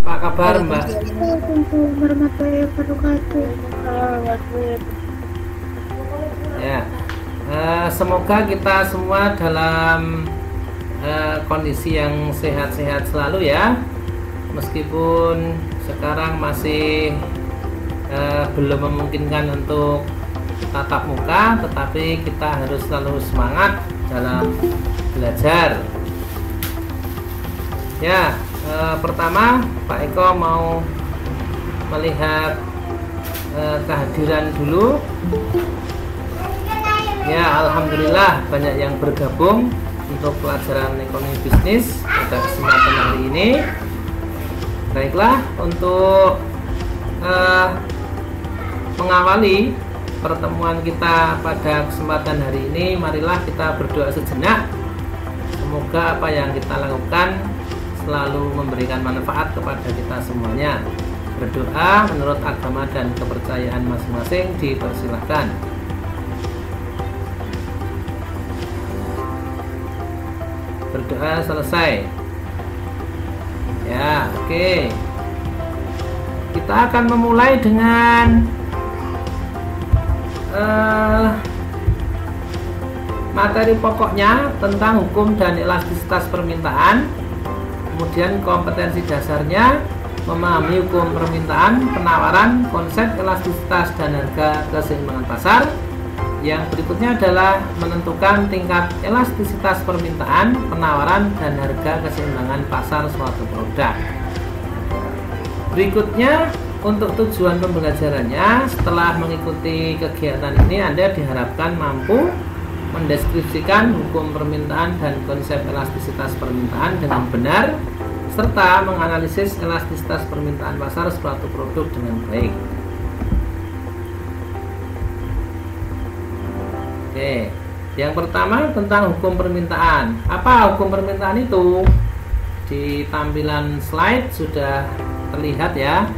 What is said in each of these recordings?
Apa kabar Mbak? Waalaikumsalam warahmatullahi wabarakatuh. Ya, semoga kita semua dalam kondisi yang sehat-sehat selalu ya. Meskipun sekarang masih belum memungkinkan untuk tatap muka, tetapi kita harus selalu semangat dalam belajar. Ya, pertama Pak Eko mau melihat kehadiran dulu. Ya, alhamdulillah banyak yang bergabung untuk pelajaran ekonomi bisnis pada kesempatan hari ini. Baiklah, untuk mengawali pertemuan kita pada kesempatan hari ini, marilah kita berdoa sejenak. Semoga apa yang kita lakukan selalu memberikan manfaat kepada kita semuanya. Berdoa menurut agama dan kepercayaan masing-masing dipersilahkan. Berdoa selesai. Ya, oke. Kita akan memulai dengan materi pokoknya tentang hukum dan elastisitas permintaan. Kemudian kompetensi dasarnya memahami hukum permintaan, penawaran, konsep elastisitas dan harga keseimbangan pasar. Yang berikutnya adalah menentukan tingkat elastisitas permintaan, penawaran, dan harga keseimbangan pasar suatu produk. Berikutnya, untuk tujuan pembelajarannya, setelah mengikuti kegiatan ini, Anda diharapkan mampu mendeskripsikan hukum permintaan dan konsep elastisitas permintaan dengan benar, serta menganalisis elastisitas permintaan pasar suatu produk dengan baik. Oke, yang pertama tentang hukum permintaan. Apa hukum permintaan itu? Di tampilan slide sudah terlihat ya,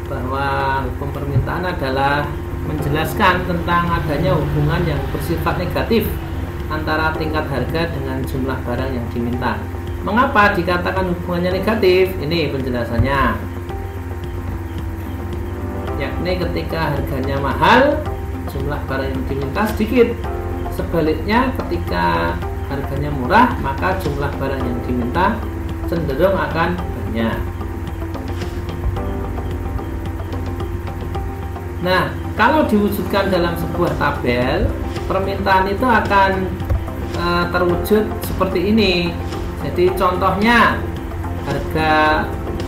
bahwa hukum permintaan adalah menjelaskan tentang adanya hubungan yang bersifat negatif antara tingkat harga dengan jumlah barang yang diminta. Mengapa dikatakan hubungannya negatif? Ini penjelasannya. Yakni ketika harganya mahal, jumlah barang yang diminta sedikit. Sebaliknya, ketika harganya murah, maka jumlah barang yang diminta cenderung akan banyak. Nah, kalau diwujudkan dalam sebuah tabel, permintaan itu akan terwujud seperti ini. Jadi contohnya, harga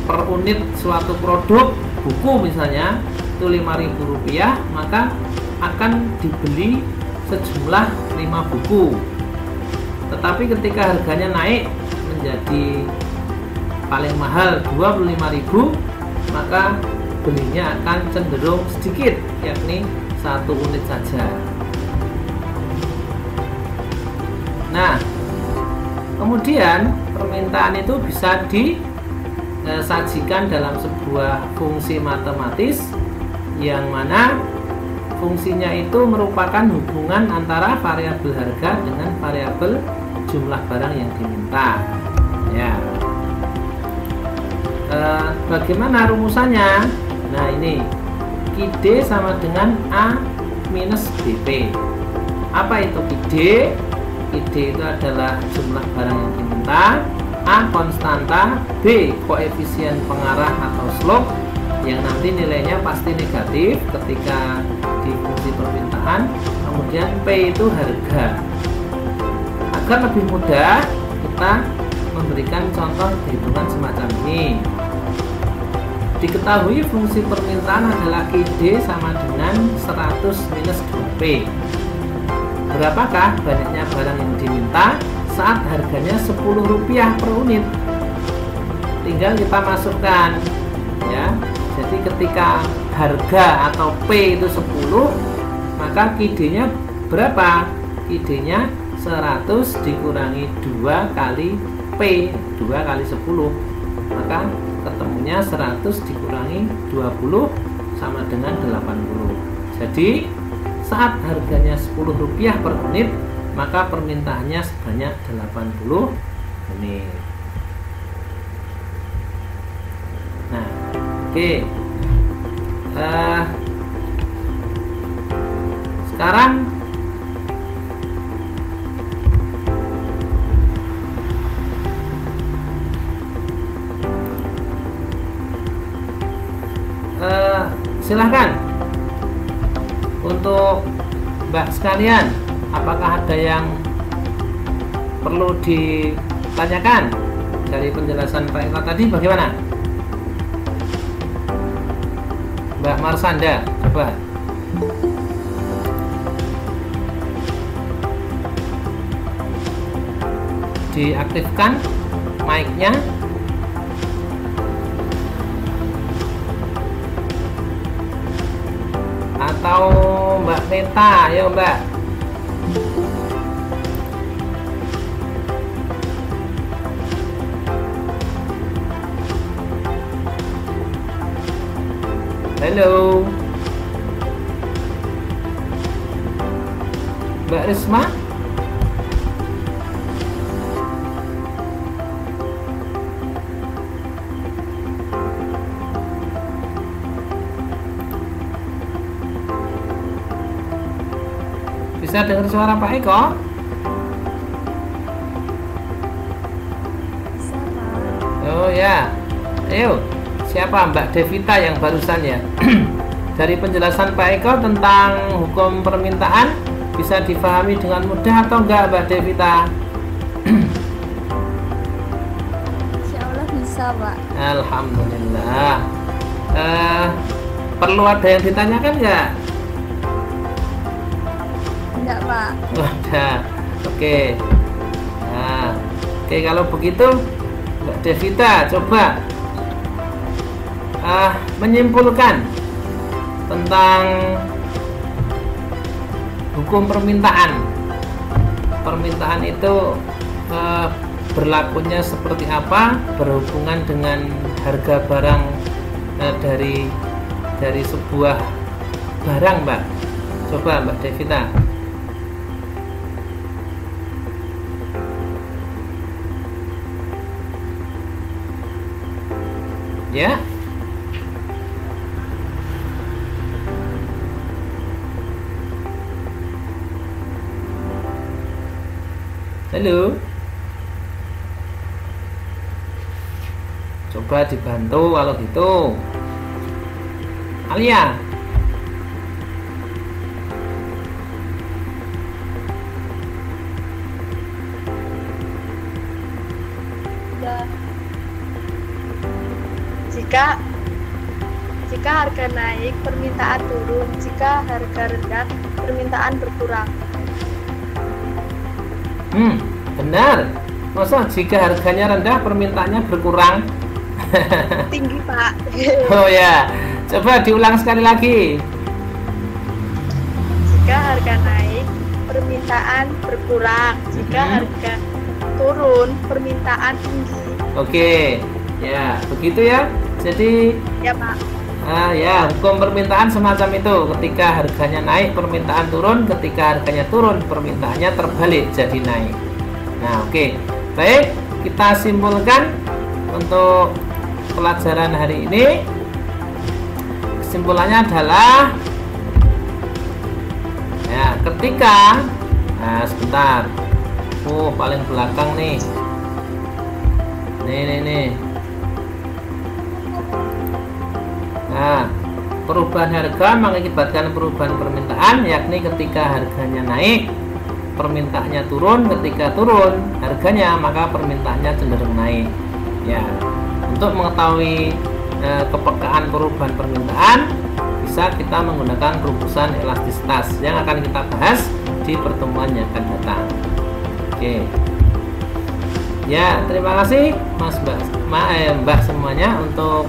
per unit suatu produk, buku misalnya, itu Rp5.000, maka akan dibeli sejumlah 5 buku. Tetapi ketika harganya naik menjadi paling mahal Rp25.000, maka belinya akan cenderung sedikit, yakni 1 unit saja. Nah, kemudian permintaan itu bisa disajikan dalam sebuah fungsi matematis yang mana fungsinya itu merupakan hubungan antara variabel harga dengan variabel jumlah barang yang diminta. Ya. Bagaimana rumusannya? Nah, ini QD sama dengan A minus BP. Apa itu QD? QD itu adalah jumlah barang yang diminta, A konstanta, B koefisien pengarah atau slope yang nanti nilainya pasti negatif ketika di fungsi permintaan. Kemudian P itu harga. Agar lebih mudah, kita memberikan contoh perhitungan semacam ini. Diketahui fungsi permintaan adalah QD sama dengan 100 minus 2P. Berapakah banyaknya barang yang diminta saat harganya Rp10 per unit? Tinggal kita masukkan ya. Jadi ketika harga atau P itu 10, maka QD-nya berapa? QD-nya 100 dikurangi 2 kali P, 2 kali 10. Maka ketemunya 100 dikurangi 20 sama dengan 80. Jadi saat harganya Rp10 per unit, maka permintaannya sebanyak 80 unit. Nah, Oke. Sekarang silahkan untuk Mbak sekalian, apakah ada yang perlu ditanyakan dari penjelasan Pak Eko tadi? Bagaimana Mbak Marsanda? Coba diaktifkan mic-nya. Atau Mbak Neta, ayo Mbak. Halo Mbak Risma. Bisa dengar suara Pak Eko? Bisa, Pak. Oh ya, ayo. Siapa? Mbak Devita yang barusan ya. Dari penjelasan Pak Eko tentang hukum permintaan bisa difahami dengan mudah atau enggak Mbak Devita? Insya Allah bisa, Pak. Alhamdulillah. Perlu ada yang ditanyakan enggak? Enggak, Pak. Wadah, oke. Nah, oke, kalau begitu Mbak Devita coba menyimpulkan tentang hukum permintaan. Permintaan itu berlakunya seperti apa, berhubungan dengan harga barang dari sebuah barang, Mbak. Coba Mbak Devita. Ya. Halo. Coba dibantu kalau gitu. Alia. Jika harga naik, permintaan turun. Jika harga rendah, permintaan berkurang. Benar. Masa jika harganya rendah, permintaannya berkurang? Tinggi, Pak. Oh ya, coba diulang sekali lagi. Jika harga naik, permintaan berkurang. Jika harga turun, permintaan tinggi. Oke, ya begitu ya. Jadi Ya, Pak. ya, hukum permintaan semacam itu. Ketika harganya naik, permintaan turun. Ketika harganya turun, permintaannya terbalik jadi naik. Nah, oke. Baik, kita simpulkan untuk pelajaran hari ini. Kesimpulannya adalah ya, ketika sebentar. Paling belakang nih. Nih. Nah, perubahan harga mengakibatkan perubahan permintaan, yakni ketika harganya naik, permintaannya turun. Ketika turun harganya, maka permintaannya cenderung naik. Ya, untuk mengetahui kepekaan perubahan permintaan, bisa kita menggunakan rumusan elastisitas yang akan kita bahas di pertemuan yang akan datang. Oke. Ya, terima kasih Mbak semuanya untuk